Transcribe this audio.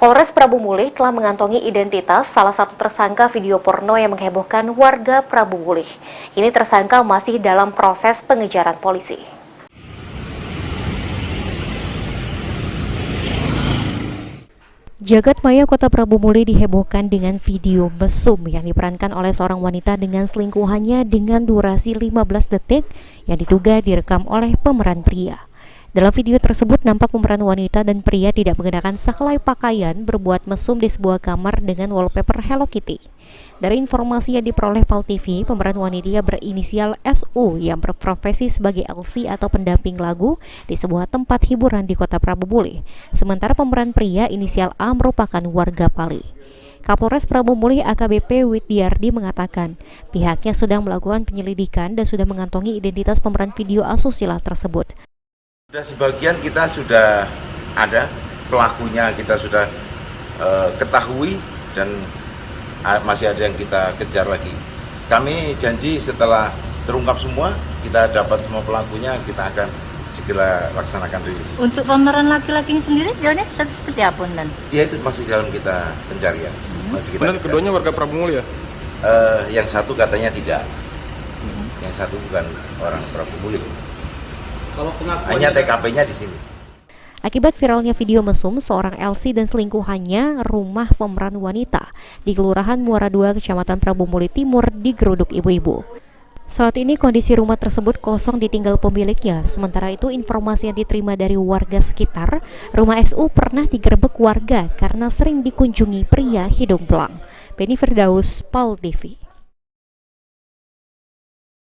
Kapolres Prabu Mulih telah mengantongi identitas salah satu tersangka video porno yang menghebohkan warga Prabu Mulih. Kini tersangka masih dalam proses pengejaran polisi. Jagat maya Kota Prabu Mulih dihebohkan dengan video mesum yang diperankan oleh seorang wanita dengan selingkuhannya dengan durasi 15 detik yang diduga direkam oleh pemeran pria. Dalam video tersebut nampak pemeran wanita dan pria tidak mengenakan saklai pakaian berbuat mesum di sebuah kamar dengan wallpaper Hello Kitty. Dari informasi yang diperoleh PAL TV, pemeran wanita berinisial SU yang berprofesi sebagai LC atau pendamping lagu di sebuah tempat hiburan di Kota Prabu Mulih. Sementara pemeran pria inisial A merupakan warga Pali. Kapolres Prabu Mulih AKBP Widyardi mengatakan pihaknya sedang melakukan penyelidikan dan sudah mengantongi identitas pemeran video asusila tersebut. Sebagian kita sudah ada, pelakunya kita sudah ketahui dan masih ada yang kita kejar lagi. Kami janji setelah terungkap semua, kita dapat semua pelakunya, kita akan segera laksanakan rilis. Untuk pemeran laki-lakinya sendiri sejauh ini status seperti apa, Nan? Ya itu masih dalam kita pencarian. Benar keduanya warga Prabu Mulih ya? Yang satu katanya tidak, yang satu bukan orang Prabu Mulih. Hanya TKP-nya di sini. Akibat viralnya video mesum seorang LC dan selingkuhannya, rumah pemeran wanita di Kelurahan Muara II, Kecamatan Prabu Mulih Timur digeruduk ibu-ibu. Saat ini kondisi rumah tersebut kosong ditinggal pemiliknya. Sementara itu informasi yang diterima dari warga sekitar, rumah SU pernah digerebek warga karena sering dikunjungi pria hidung belang. Beni Firdaus, PAL TV.